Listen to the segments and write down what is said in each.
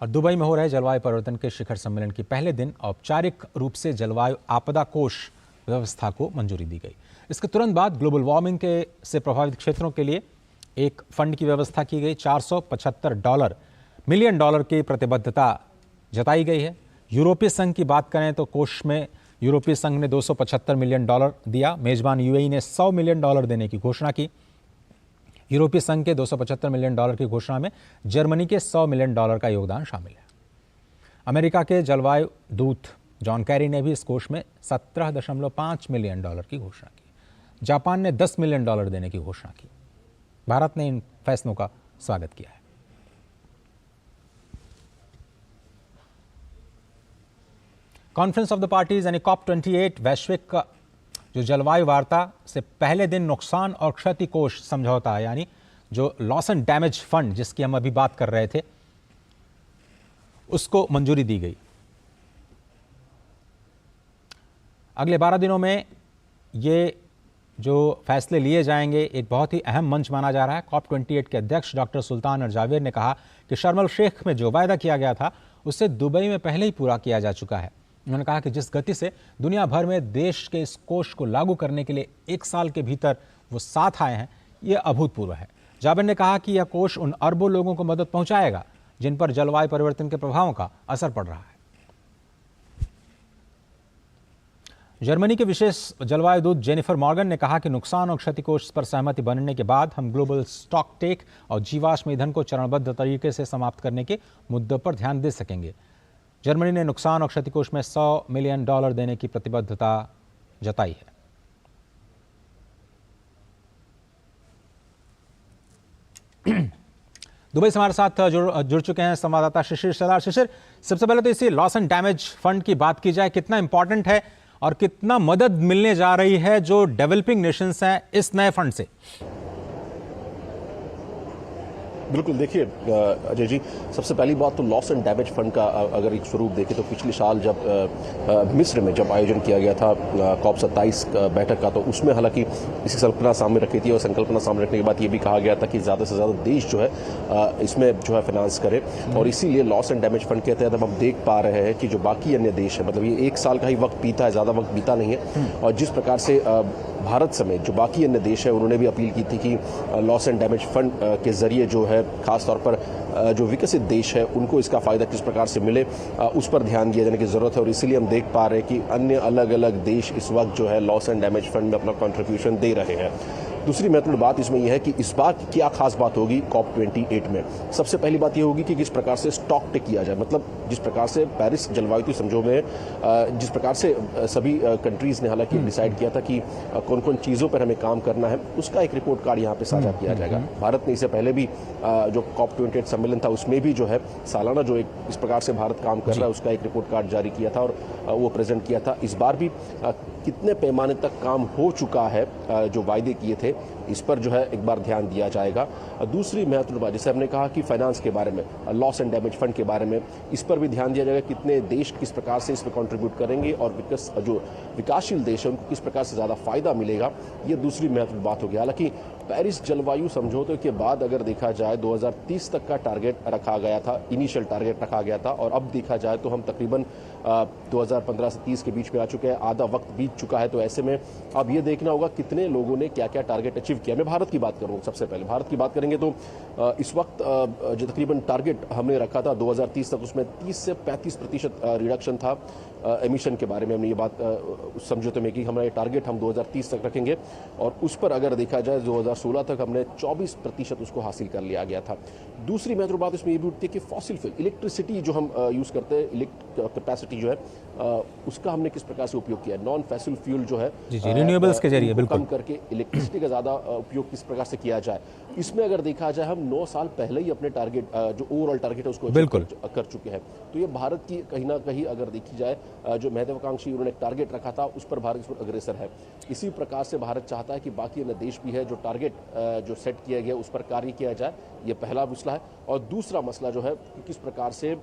और दुबई में हो रहे जलवायु परिवर्तन के शिखर सम्मेलन के पहले दिन औपचारिक रूप से जलवायु आपदा कोष व्यवस्था को मंजूरी दी गई। इसके तुरंत बाद ग्लोबल वार्मिंग से प्रभावित क्षेत्रों के लिए एक फंड की व्यवस्था की गई। $475 मिलियन की प्रतिबद्धता जताई गई है। यूरोपीय संघ की बात करें तो कोष में यूरोपीय संघ ने $275 मिलियन दिया। मेजबान यूएई ने $100 मिलियन देने की घोषणा की। यूरोपीय संघ के $275 मिलियन की घोषणा में जर्मनी के $100 मिलियन का योगदान शामिल है। अमेरिका के जलवायु दूत जॉन कैरी ने भी इस कोष में $17.5 मिलियन की घोषणा की। जापान ने $10 मिलियन देने की घोषणा की। भारत ने इन फैसलों का स्वागत किया है। कॉन्फ्रेंस ऑफ द पार्टीज यानी COP28 वैश्विक जो जलवायु वार्ता से पहले दिन नुकसान और क्षति कोष समझौता यानी जो लॉस एंड डैमेज फंड जिसकी हम अभी बात कर रहे थे उसको मंजूरी दी गई। अगले 12 दिनों में ये जो फैसले लिए जाएंगे एक बहुत ही अहम मंच माना जा रहा है। COP28 के अध्यक्ष डॉक्टर सुल्तान अल जावेर ने कहा कि शर्म अल शेख में जो वायदा किया गया था उससे दुबई में पहले ही पूरा किया जा चुका है। उन्होंने कहा कि जिस गति से दुनिया भर में देश के इस कोष को लागू करने के लिए 1 साल के भीतर वो साथ आए हैं, ये अभूतपूर्व है। जावेर ने कहा कि यह कोष उन अरबों लोगों को मदद पहुंचाएगा जिन पर जलवायु परिवर्तन के प्रभावों का असर पड़ रहा है। जर्मनी के विशेष जलवायु दूत जेनिफर मॉर्गन ने कहा कि नुकसान और क्षति कोष पर सहमति बनने के बाद हम ग्लोबल स्टॉक टेक और जीवाश्म ईंधन को चरणबद्ध तरीके से समाप्त करने के मुद्दों पर ध्यान दे सकेंगे। जर्मनी ने नुकसान और क्षति कोष में $100 मिलियन देने की प्रतिबद्धता जताई है। दुबई से हमारे साथ जुड़ चुके हैं संवाददाता शिशिर सरदार। शिशिर, सबसे पहले तो इसी लॉस एंड डैमेज फंड की बात की जाए, कितना इंपॉर्टेंट है और कितना मदद मिलने जा रही है जो डेवलपिंग नेशंस हैं इस नए फंड से? बिल्कुल, देखिए अजय जी, सबसे पहली बात तो लॉस एंड डैमेज फंड का अगर एक स्वरूप देखें तो पिछले साल जब मिस्र में जब आयोजन किया गया था COP27 बैठक का, तो उसमें हालांकि इसकी संकल्पना सामने रखी थी और संकल्पना सामने रखने के बाद ये भी कहा गया था कि ज़्यादा से ज़्यादा देश जो है इसमें जो है फाइनेंस करे। और इसीलिए लॉस एंड डैमेज फंड के तहत अब हम देख पा रहे हैं कि जो बाकी अन्य देश है, मतलब ये 1 साल का ही वक्त बीता है, ज़्यादा वक्त बीता नहीं है। और जिस प्रकार से भारत समेत जो बाकी अन्य देश है उन्होंने भी अपील की थी कि लॉस एंड डैमेज फंड के जरिए जो है खासतौर पर जो विकसित देश है उनको इसका फायदा किस प्रकार से मिले उस पर ध्यान दिया जाने की जरूरत है। और इसीलिए हम देख पा रहे हैं कि अन्य अलग अलग देश इस वक्त जो है लॉस एंड डैमेज फंड में अपना कंट्रीब्यूशन दे रहे हैं। दूसरी महत्वपूर्ण बात इसमें यह है कि इस बार क्या खास बात होगी COP28 में। सबसे पहली बात यह होगी कि किस प्रकार से स्टॉक टेक किया जाए, मतलब जिस प्रकार से पेरिस जलवायु समझौते में जिस प्रकार से सभी कंट्रीज ने हालांकि डिसाइड किया था कि कौन कौन चीज़ों पर हमें काम करना है, उसका एक रिपोर्ट कार्ड यहाँ पे साझा किया जाएगा। भारत ने इससे पहले भी जो COP28 सम्मेलन था उसमें भी जो है सालाना जो एक इस प्रकार से भारत काम कर रहा है उसका एक रिपोर्ट कार्ड जारी किया था और वो प्रेजेंट किया था। इस बार भी कितने पैमाने तक काम हो चुका है जो वायदे किए थे इस पर जो है एक बार ध्यान दिया जाएगा। दूसरी महत्वपूर्ण बात, जैसे हमने कहा कि फाइनेंस के बारे में, लॉस एंड डैमेज फंड के बारे में, इस पर भी ध्यान दिया जाएगा कितने देश किस प्रकार से इसमें कंट्रीब्यूट करेंगे और जो विकासशील देश है उनको किस प्रकार से ज़्यादा फायदा मिलेगा, ये दूसरी महत्वपूर्ण बात होगी। हालांकि पेरिस जलवायु समझौते के बाद अगर देखा जाए 2030 तक का टारगेट रखा गया था, इनिशियल टारगेट रखा गया था, और अब देखा जाए तो हम तकरीबन 2015 से 30 के बीच में आ चुके हैं, आधा वक्त बीत चुका है। तो ऐसे में अब ये देखना होगा कितने लोगों ने क्या क्या टारगेट अचीव किया। मैं भारत की बात करूँगा, सबसे पहले भारत की बात करेंगे तो इस वक्त जो तकरीबन टारगेट हमने रखा था 2030 तक, उसमें 30 से 35% रिडक्शन था एमिशन के बारे में। हमने ये बात समझौते में कि हमारा ये टारगेट हम 2030 तक रखेंगे और उस पर अगर देखा जाए 2016 तक हमने 24% उसको हासिल कर लिया गया था। दूसरी महत्वपूर्ण बात इसमें ये भी उठती है कि फॉसिल फ्यूल इलेक्ट्रिसिटी जो हम यूज़ करते हैं, कैपेसिटी जो है उसका हमने किस प्रकार से उपयोग किया है। नॉन फॉसिल फ्यूल जो है रिन्यूएबल्स के जरिए बिल्कुल कम करके इलेक्ट्रिसिटी का ज़्यादा उपयोग किस प्रकार से किया जाए। इसमें अगर देखा जाए हम 9 साल पहले ही अपने टारगेट जो ओवरऑल टारगेट है उसको बिल्कुल कर चुके हैं। तो ये भारत की कहीं ना कहीं अगर देखी जाए जो महत्वाकांक्षी उन्होंने टारगेट रखा था उस पर भारत इस पर अग्रेसर है। इसी प्रकार से भारत चाहता है कि बाकी अन्य देश भी है जो टारगेट जो सेट किया गया उस पर कार्य किया जाए। ये पहला मसला है। और दूसरा मसला जो है कि किस प्रकार से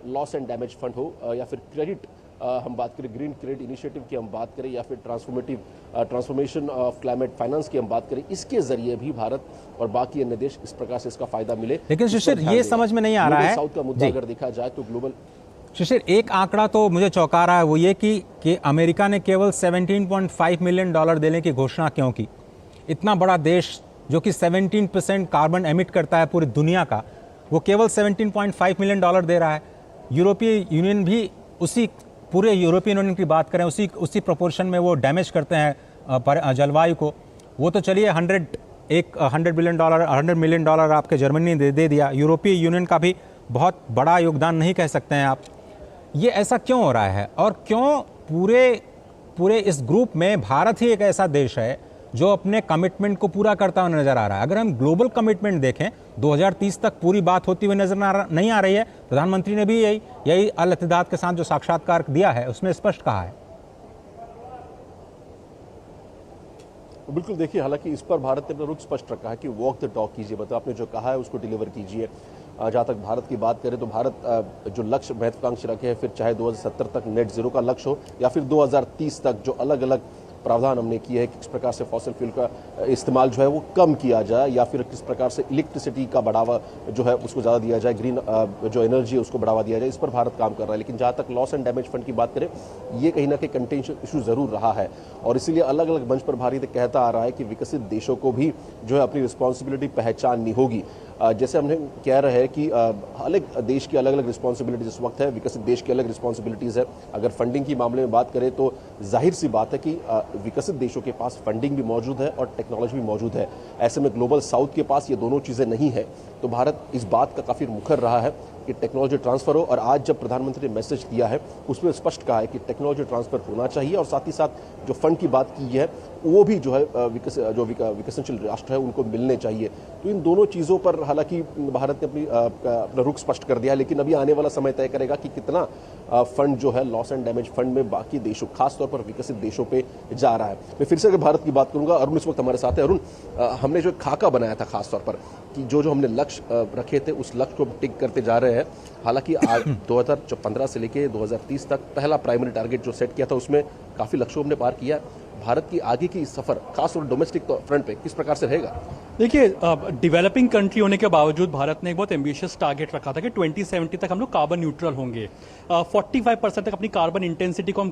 लॉस एंड डैमेज फंड हो या फिर क्रेडिट हम बात करें ग्रीन क्रेडिट इनिशिएटिव की, हम बात करें या फिर ट्रांसफॉर्मेशन ऑफ क्लाइमेट फाइनेंस की हम बात करें, इसके जरिए भी भारत और बाकी अन्य देश इस प्रकार से इसका फायदा मिले। लेकिन शिशिर ये समझ में नहीं आ रहा है, साउथ का मुद्दा अगर देखा जाए तो ग्लोबल शिशिर एक आंकड़ा तो मुझे चौंका रहा है, वो ये कि अमेरिका ने केवल $17.5 मिलियन देने की घोषणा क्यों की। इतना बड़ा देश जो कि 17% कार्बन एमिट करता है पूरी दुनिया का, वो केवल $17.5 मिलियन दे रहा है। यूरोपीय यूनियन भी उसी, पूरे यूरोपियन यूनियन की बात करें, उसी प्रोपोर्शन में वो डैमेज करते हैं जलवायु को। वो तो चलिए $100 मिलियन आपके जर्मनी ने दे दिया। यूरोपीय यूनियन का भी बहुत बड़ा योगदान नहीं कह सकते हैं आप। ये ऐसा क्यों हो रहा है और क्यों पूरे इस ग्रुप में भारत ही एक ऐसा देश है जो अपने कमिटमेंट को पूरा करता हुआ नजर आ रहा है। अगर हम ग्लोबल कमिटमेंट देखें, 2030 तक पूरी बात होती हुई नजर नहीं आ रही है। प्रधानमंत्री ने भी यही अल इत्तेहाद के साथ जो साक्षात्कार दिया है उसमें स्पष्ट कहा है। बिल्कुल, देखिए हालांकि इस पर भारत ने अपना रुख स्पष्ट रखा है कि वॉक द टॉक कीजिए, मतलब आपने जो कहा है उसको डिलीवर कीजिए। जहाँ तक भारत की बात करें तो भारत जो लक्ष्य महत्वाकांक्षी रखे हैं, फिर चाहे 2070 तक नेट जीरो का लक्ष्य हो या फिर 2030 तक जो अलग अलग प्रावधान हमने किए हैं कि किस प्रकार से फॉसिल फ्यूल का इस्तेमाल जो है वो कम किया जाए या फिर किस प्रकार से इलेक्ट्रिसिटी का बढ़ावा जो है उसको ज़्यादा दिया जाए, ग्रीन जो एनर्जी है उसको बढ़ावा दिया जाए, इस पर भारत काम कर रहा है। लेकिन जहाँ तक लॉस एंड डैमेज फंड की बात करें, ये कहीं ना कहीं कंटेंशन इशू ज़रूर रहा है और इसीलिए अलग अलग मंच पर भारत कहता आ रहा है कि विकसित देशों को भी जो है अपनी रिस्पॉन्सिबिलिटी पहचाननी होगी। जैसे हमने कह रहे हैं कि अलग देश की अलग अलग रिस्पॉन्सिबिलिटीज इस वक्त है, विकसित देश की अलग रिस्पॉन्सिबिलिटीज है। अगर फंडिंग की मामले में बात करें तो जाहिर सी बात है कि विकसित देशों के पास फंडिंग भी मौजूद है और टेक्नोलॉजी भी मौजूद है। ऐसे में ग्लोबल साउथ के पास ये दोनों चीज़ें नहीं है, तो भारत इस बात का काफ़ी मुखर रहा है कि टेक्नोलॉजी ट्रांसफर हो। और आज जब प्रधानमंत्री ने मैसेज दिया है उसमें स्पष्ट कहा है कि टेक्नोलॉजी ट्रांसफर होना चाहिए और साथ ही साथ जो फंड की बात की है वो भी जो है विकसनशील राष्ट्र है उनको मिलने चाहिए। तो इन दोनों चीज़ों पर हालांकि भारत ने अपना रुख स्पष्ट कर दिया है, लेकिन अभी आने वाला समय तय करेगा कि कितना फंड जो है लॉस एंड डैमेज फंड में बाकी देशों, खासतौर पर विकसित देशों पे जा रहा है। मैं फिर से अगर भारत की बात करूंगा, अरुण इस वक्त हमारे साथ है। अरुण, हमने जो खाका बनाया था खासतौर पर कि जो हमने लक्ष्य रखे थे उस लक्ष्य को टिक करते जा रहे हैं। हालांकि आज 2015 से लेके 2030 तक पहला प्राइमरी टारगेट जो सेट किया था उसमें काफी लक्ष्यों हमने पार किया। भारत की आगे की सफर खासतौर डोमेस्टिक फ्रंट पे किस प्रकार से रहेगा? देखिए, डेवलपिंग कंट्री होने के बावजूद भारत ने एक बहुत एम्बिशियस टारगेट रखा था कि 2070 तक हम लोग कार्बन न्यूट्रल होंगे। 45% तक अपनी कार्बन इंटेंसिटी को हम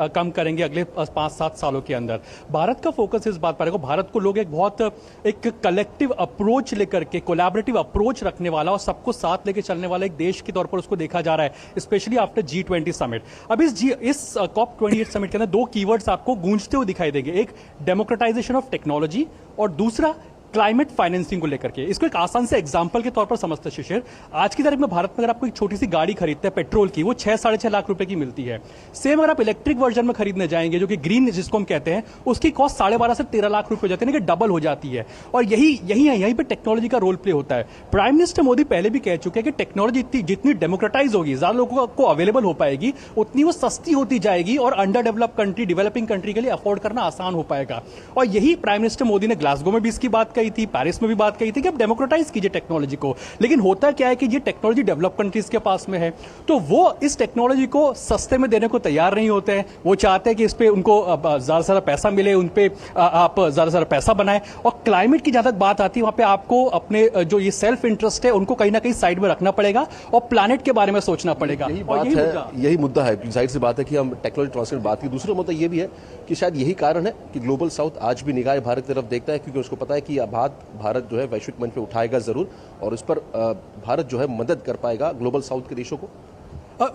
कम करेंगे अगले 5-7 सालों के अंदर। भारत का फोकस इस बात पर है, भारत को लोग एक कलेक्टिव अप्रोच लेकर के, कोलैबोरेटिव अप्रोच रखने वाला और सबको साथ लेके चलने वाला एक देश के तौर पर उसको देखा जा रहा है, स्पेशली आफ्टर G20 समिट। अब इस COP28 समिट के अंदर 2 कीवर्ड्स आपको गूंजते हुए दिखाई देंगे, एक डेमोक्रेटाइजेशन ऑफ टेक्नोलॉजी और दूसरा क्लाइमेट फाइनेंसिंग को लेकर के। इसको एक आसान से एग्जांपल के तौर पर समझते हैं शिशिर। आज की तारीख में भारत में अगर आपको एक छोटी सी गाड़ी खरीदते हैं पेट्रोल की, वो 6-6.5 लाख रुपए की मिलती है। सेम अगर आप इलेक्ट्रिक वर्जन में खरीदने जाएंगे जो कि ग्रीन जिसको हम कहते हैं, उसकी कॉस्ट 12.5 से 13 लाख रुपए हो जाती है, कि डबल हो जाती है। और यही पे टेक्नोलॉजी का रोल प्ले होता है। प्राइम मिनिस्टर मोदी पहले भी कह चुके हैं कि टेक्नोलॉजी जितनी डेमोक्रेटाइज होगी, ज्यादा लोगों को अवेलेबल हो पाएगी, उतनी वो सस्ती होती जाएगी और under develop country, developing country के लिए अफोर्ड करना आसान हो पाएगा। और यही प्राइम मिनिस्टर मोदी ने ग्लासगो में भी इसकी बात कही थी, पेरिस में भी बात कही थी कि अब डेमोक्रेटाइज कीजिए टेक्नोलॉजी को। लेकिन होता क्या है कि ये टेक्नोलॉजी डेवलप कंट्रीज के पास में है, तो वो इस टेक्नोलॉजी को सस्ते में देने को तैयार नहीं होते हैं। वो चाहते हैं कि इस पे उनको ज्यादा से ज्यादा पैसा मिले, उन पे आप ज्यादा से ज्यादा पैसा बनाएं। और क्लाइमेट की जहां तक बात आती है, वहां पे आपको अपने जो ये सेल्फ इंटरेस्ट है उनको कहीं ना कहीं साइड में रखना पड़ेगा और प्लैनेट के बारे में सोचना पड़ेगा। यही मुद्दा है, जाहिर सी बात है कि हम टेक्नोलॉजी ट्रांसफर बात की। दूसरा मुद्दा ये भी है कि शायद यही कारण है कि ग्लोबल साउथ आज भी निगाह भारत की तरफ देखता है, क्योंकि उसको पता है कि भारत जो है वैश्विक मंच पे उठाएगा जरूर और इस पर भारत जो है मदद कर पाएगा ग्लोबल साउथ के देशों को।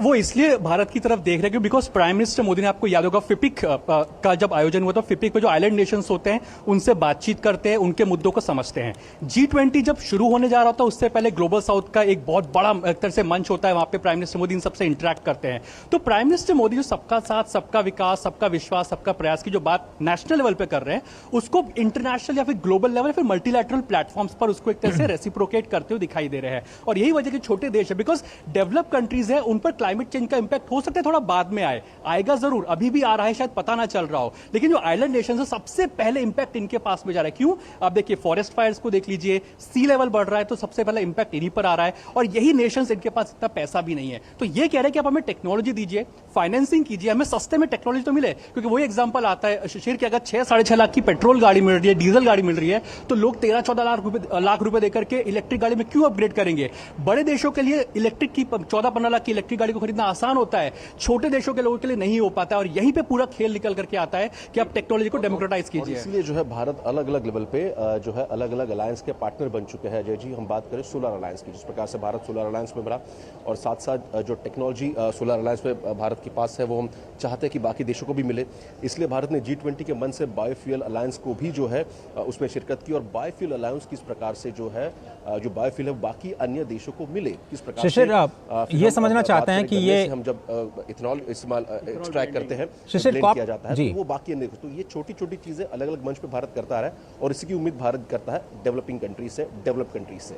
वो इसलिए भारत की तरफ देख रहे हैं बिकॉज प्राइम मिनिस्टर मोदी ने, आपको याद होगा फिपिक का जब आयोजन हुआ था, फिपिक में जो आइलैंड नेशंस होते हैं उनसे बातचीत करते हैं, उनके मुद्दों को समझते हैं। G20 जब शुरू होने जा रहा था उससे पहले ग्लोबल साउथ का एक बहुत बड़ा एक तरह से मंच होता है, वहां पे प्राइम मिनिस्टर मोदी इन सबसे इंटरेक्ट करते हैं। तो प्राइम मिनिस्टर मोदी जो सबका साथ, सबका विकास, सबका विश्वास, सबका प्रयास की जो बात नेशनल लेवल पे कर रहे हैं, उसको इंटरनेशनल या फिर ग्लोबल लेवल या फिर मल्टीलैटरल प्लेटफॉर्म्स पर उसको एक तरह से रेसिप्रोकेट करते हुए दिखाई दे रहे हैं। और यही वजह कि छोटे देश है, बिकॉज डेवलप कंट्रीज है, उन पर पर क्लाइमेट चेंज का इंपैक्ट हो सकता है थोड़ा बाद में आएगा जरूर, अभी भी आ रहा है, शायद पता ना चल रहा हो, लेकिन जो आइलैंड नेशन है सबसे पहले इंपैक्ट इनके पास में जा रहा है। क्यों? आप देखिए फॉरेस्ट फायर्स को देख लीजिए, सी लेवल बढ़ रहा है तो सबसे पहले इंपैक्ट इन्हीं पर आ रहा है, और यही नेशंस इनके पास इतना पैसा भी नहीं है। तो ये कह रहे हैं कि आप हमें टेक्नोलॉजी दीजिए, फाइनेंसिंग कीजिए, हमें सस्ते में टेक्नोलॉजी तो मिले, क्योंकि वही एग्जांपल आता है शिशिर कि अगर 6-6.5 लाख की पेट्रोल गाड़ी मिल रही है, डीजल गाड़ी मिल रही है, तो लोग 13-14 लाख रुपए देकर के इलेक्ट्रिक गाड़ी में क्यों अपग्रेड करेंगे? बड़े देशों के लिए इलेक्ट्रिक की 14-15 लाख की इलेक्ट्रिक गाड़ी को खरीदना आसान होता है, छोटे देशों के लोगों के लिए नहीं हो पाता है, और यहीं पे पूरा खेल निकल करके आता है कि आप टेक्नोलॉजी को डेमोक्रेटाइज कीजिए। इसलिए जो है भारत अलग अलग लेवल पे जो है अलग अलग अलायंस के पार्टनर बन चुके हैं। जय जी, हम बात करें सोलर अलायंस की, जिस प्रकार से भारत सोलर अलायंस में बना, और साथ साथ जो टेक्नोलॉजी सोलर अलायंस में भारत के पास है वो हम चाहते हैं कि बाकी देशों को भी मिले। इसलिए भारत ने G20 के मन से बायोफ्यूल अलायंस को भी जो है उसमें शिरकत की, और बायोफ्यूल अलायंस किस प्रकार से जो है जो बायोफ्यूल है बाकी अन्य देशों को मिले, किस प्रकार शिशिर, आप ये समझना चाहते हैं कि ये हम जब इथेनॉल इस्तेमाल एक्सट्रैक्ट करते हैं, शिशिर ब्लेंड किया जाता है, जी, तो वो बाकी अन्य, तो ये छोटी छोटी चीजें अलग अलग मंच पे भारत करता है, और इसी की उम्मीद भारत करता है डेवलपिंग कंट्रीज से, डेवलप कंट्रीज से।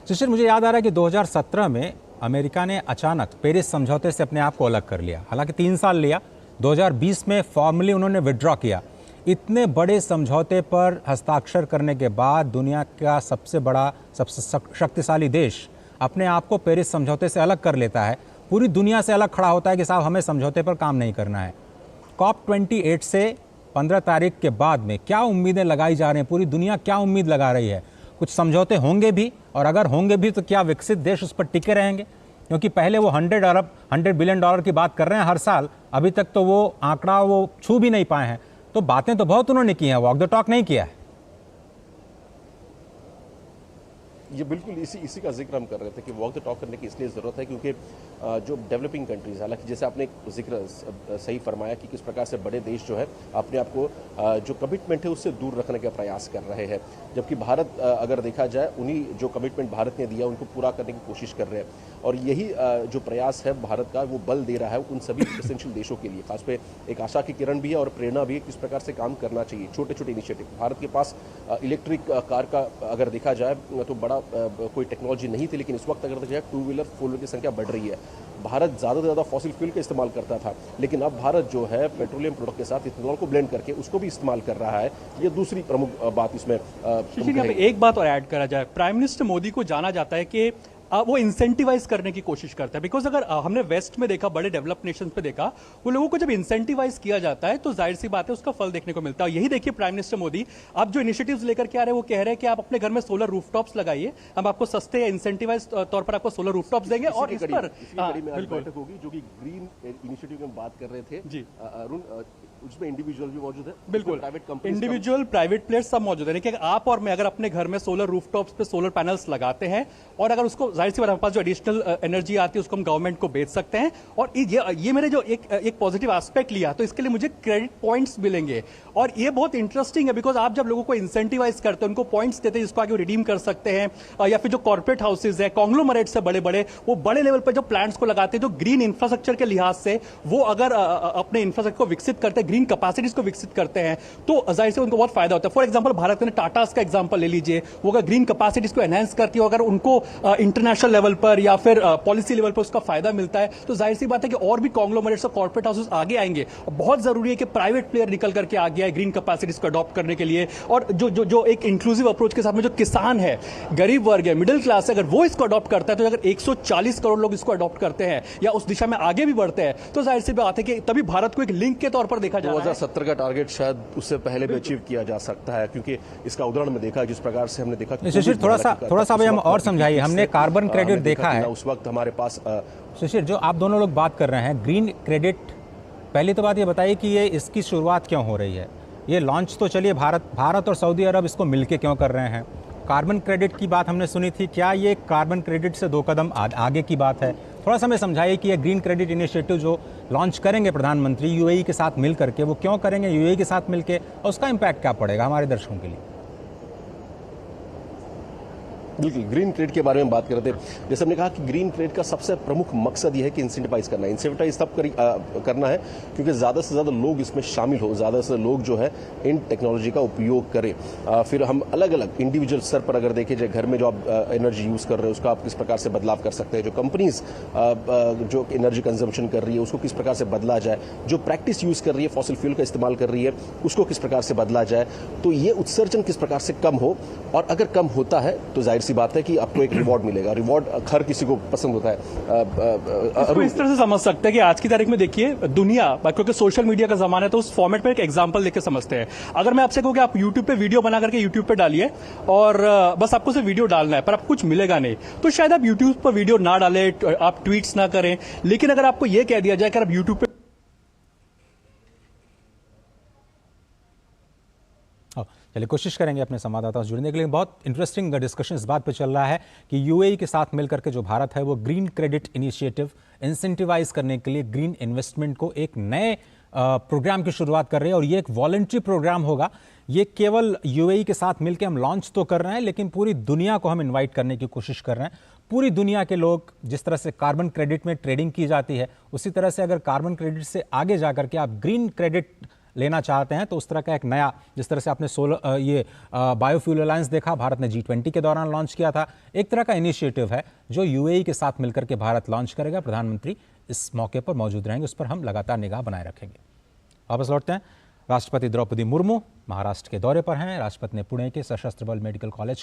शिशिर, मुझे याद आ रहा है कि 2017 में अमेरिका ने अचानक पेरिस समझौते से अपने आप को अलग कर लिया, हालांकि 3 साल लिया। 2020 में फॉर्मली उन्होंने विड्रॉ किया। इतने बड़े समझौते पर हस्ताक्षर करने के बाद दुनिया का सबसे बड़ा, सबसे शक्तिशाली देश अपने आप को पेरिस समझौते से अलग कर लेता है, पूरी दुनिया से अलग खड़ा होता है कि साहब हमें समझौते पर काम नहीं करना है। COP28 से 15 तारीख के बाद में क्या उम्मीदें लगाई जा रही हैं? पूरी दुनिया क्या उम्मीद लगा रही है? कुछ समझौते होंगे भी, और अगर होंगे भी तो क्या विकसित देश उस पर टिके रहेंगे? क्योंकि पहले वो $100 बिलियन की बात कर रहे हैं हर साल, अभी तक तो वो आंकड़ा वो छू भी नहीं पाए हैं। तो बातें तो बहुत उन्होंने की हैं, वॉक द टॉक नहीं किया है। ये बिल्कुल इसी का जिक्र हम कर रहे थे कि वॉक द टॉक करने की इसलिए ज़रूरत है क्योंकि जो डेवलपिंग कंट्रीज, हालांकि जैसे आपने जिक्र सही फरमाया कि किस प्रकार से बड़े देश जो है अपने आप को जो कमिटमेंट है उससे दूर रखने का प्रयास कर रहे हैं, जबकि भारत अगर देखा जाए उन्हीं जो कमिटमेंट भारत ने दिया उनको पूरा करने की कोशिश कर रहे हैं, और यही जो प्रयास है भारत का वो बल दे रहा है उन सभी एसेंशियल देशों के लिए। खास पे एक आशा की किरण भी है और प्रेरणा भी है किस प्रकार से काम करना चाहिए। छोटे छोटे इनिशिएटिव, भारत के पास इलेक्ट्रिक कार का अगर देखा जाए तो बड़ा कोई टेक्नोलॉजी नहीं थी, लेकिन इस वक्त अगर देखा जाए 2 व्हीलर 4 व्हीलर की संख्या बढ़ रही है। भारत ज़्यादा से ज़्यादा फॉसिल फ्यूल का इस्तेमाल करता था, लेकिन अब भारत जो है पेट्रोलियम प्रोडक्ट के साथ इथेनॉल को ब्लेंड करके उसको भी इस्तेमाल कर रहा है। ये दूसरी प्रमुख बात इसमें एक बात और ऐड करा जाए, प्राइम मिनिस्टर मोदी को जाना जाता है कि वो इंसेंटिवाइज करने की कोशिश करता है, बिकॉज अगर हमने वेस्ट में देखा, बड़े डेवलप नेशंस पे देखा, वो लोगों को जब इंसेंटिवाइज किया जाता है तो जाहिर सी बात है उसका फल देखने को मिलता है। यही देखिए प्राइम मिनिस्टर मोदी अब जो इनिशिएटिव्स लेकर के आ रहे हैं, वो कह रहे हैं कि आप अपने घर में सोलर रूफटॉप्स लगाइए, हम आपको सस्ते या इंसेंटिवाइज तौर पर आपको सोलर रूफटॉप्स देंगे, और इस पर बैठक होगी जो कि ग्रीन इनिशिएटिव की हम बात कर रहे थे जी अरुण, उसमें इंडिविजुअल भी मौजूद है, बिल्कुल private company, individual private players सब मौजूद है कि आप और मैं अगर अपने घर में सोलर रूफटॉप्स पे सोलर पैनल्स लगाते हैं, और अगर उसको जाहिर सी बात हमारे पास जो एडिशनल एनर्जी आती है उसको हम गवर्नमेंट को बेच सकते हैं, और ये मैंने जो एक पॉजिटिव एस्पेक्ट लिया तो इसके लिए मुझे क्रेडिट पॉइंट्स मिलेंगे, और ये बहुत इंटरेस्टिंग है बिकॉज आप जब लोगों को इंसेंटिवाइज करते हैं, उनको पॉइंट्स देते हैं जिसको आगे रिडीम कर सकते हैं, या फिर जो कॉर्पोरेट हाउसेज है, कॉन्ग्लोमरेट्स है बड़े बड़े, वो बड़े लेवल पर जो प्लांट्स को लगाते हैं जो ग्रीन इंफ्रास्ट्रक्चर के लिहाज से वो अगर अपने इंफ्रास्ट्रक्चर को विकसित करते हैं, ग्रीन कैपेसिटीज को विकसित करते हैं, तो जाहिर से उनको बहुत फायदा होता है। फॉर एग्जांपल भारत में टाटास का एग्जांपल ले लीजिए, वो अगर ग्रीन कैपेसिटीज को एनहांस करती है, अगर उनको इंटरनेशनल लेवल पर या फिर पॉलिसी लेवल पर उसका फायदा मिलता है, तो जाहिर सी बात है कि और भी कॉन्ग्लोमरेट्स और कॉर्पोरेट हाउसेस आगे आएंगे। बहुत जरूरी है कि प्राइवेट प्लेयर निकल करके आगे आए ग्रीन कैपेसिटीज को अडॉप्ट करने के लिए, और जो एक इंक्लूसिव अप्रोच के साथ में जो किसान है, गरीब वर्ग है, मिडिल क्लास है, अगर वो इसको अडॉप्ट करता है, तो अगर 140 करोड़ लोग इसको अडॉप्ट करते हैं या उस दिशा में आगे भी बढ़ते हैं, तो जाहिर सी बात है कि तभी भारत को एक लिंक के तौर पर देखा जा रहा है। 2070 का टारगेट शायद उससे पहले भी अचीव किया जा सकता है, क्योंकि इसका उदाहरण में देखा जिस प्रकार से हमने देखा। शिशिर, थोड़ा सा भाई हम और समझाइए, हमने कार्बन क्रेडिट देखा है उस वक्त हमारे पास। शिशिर, जो आप दोनों लोग बात कर रहे हैं ग्रीन क्रेडिट, पहली तो बात ये बताइए कि ये इसकी शुरुआत क्यों हो रही है? ये लॉन्च तो चलिए भारत और सऊदी अरब इसको मिलके क्यों कर रहे हैं? कार्बन क्रेडिट की बात हमने सुनी थी, क्या ये कार्बन क्रेडिट से 2 कदम आगे की बात है? थोड़ा सा हमें समझाइए कि ये ग्रीन क्रेडिट इनिशिएटिव जो लॉन्च करेंगे प्रधानमंत्री यूएई के साथ मिल करके, वो क्यों करेंगे यूएई के साथ मिलके, और उसका इम्पैक्ट क्या पड़ेगा हमारे दर्शकों के लिए? बिल्कुल, ग्रीन क्रेडिट के बारे में बात कर रहे थे। जैसे हमने कहा कि ग्रीन क्रेडिट का सबसे प्रमुख मकसद यह है कि इंसेंटिवाइज करना है। इंसेंटिवाइज तब करना है क्योंकि ज़्यादा से ज़्यादा लोग इसमें शामिल हो, ज़्यादा से लोग जो है इन टेक्नोलॉजी का उपयोग करें। फिर हम अलग अलग इंडिविजुअल स्तर पर अगर देखें, जो घर में जो आप एनर्जी यूज़ कर रहे हो उसका आप किस प्रकार से बदलाव कर सकते हैं, जो कंपनीज जो एनर्जी कंजम्पशन कर रही है उसको किस प्रकार से बदला जाए, जो प्रैक्टिस यूज़ कर रही है फॉसिल फ्यूल का इस्तेमाल कर रही है उसको किस प्रकार से बदला जाए, तो ये उत्सर्जन किस प्रकार से कम हो। और अगर कम होता है तो जाहिर सी बात है कि आपको एक रिवॉर्ड मिलेगा। रिवॉर्ड हर किसी को पसंद होता है। इसको इस तरह से समझ सकते हैं कि आज की तारीख में देखिए दुनिया, क्योंकि सोशल मीडिया का जमाना है तो उस फॉर्मेट में एक एग्जांपल लेके समझते हैं। अगर मैं आपसे कहूँ कि आप यूट्यूब पे वीडियो बना करके यूट्यूब पे डालिए और बस आपको सिर्फ वीडियो डालना है पर आपको कुछ मिलेगा नहीं, तो शायद आप यूट्यूब पर वीडियो ना डालें, आप ट्वीट्स ना करें। लेकिन अगर आपको यह कह दिया जाए कि आप यूट्यूब पे चलिए कोशिश करेंगे अपने संवाददाताओं से जुड़ने के लिए। बहुत इंटरेस्टिंग डिस्कशन इस बात पे चल रहा है कि यूएई के साथ मिलकर के जो भारत है वो ग्रीन क्रेडिट इनिशिएटिव इंसेंटिवाइज करने के लिए ग्रीन इन्वेस्टमेंट को एक नए प्रोग्राम की शुरुआत कर रहे हैं और ये एक वॉलंटरी प्रोग्राम होगा। ये केवल यूएई के साथ मिलकर हम लॉन्च तो कर रहे हैं लेकिन पूरी दुनिया को हम इन्वाइट करने की कोशिश कर रहे हैं। पूरी दुनिया के लोग, जिस तरह से कार्बन क्रेडिट में ट्रेडिंग की जाती है उसी तरह से अगर कार्बन क्रेडिट से आगे जाकर के आप ग्रीन क्रेडिट लेना चाहते हैं तो उस तरह का एक नया, जिस तरह से आपने बायोफ्यूल अलायंस देखा, भारत ने G20 के दौरान लॉन्च किया था, एक तरह का इनिशिएटिव है जो यूएई के साथ मिलकर के भारत लॉन्च करेगा। प्रधानमंत्री इस मौके पर मौजूद रहेंगे, उस पर हम लगातार निगाह बनाए रखेंगे। वापस लौटते हैं। राष्ट्रपति द्रौपदी मुर्मू महाराष्ट्र के दौरे पर हैं। राष्ट्रपति ने पुणे के सशस्त्र बल मेडिकल कॉलेज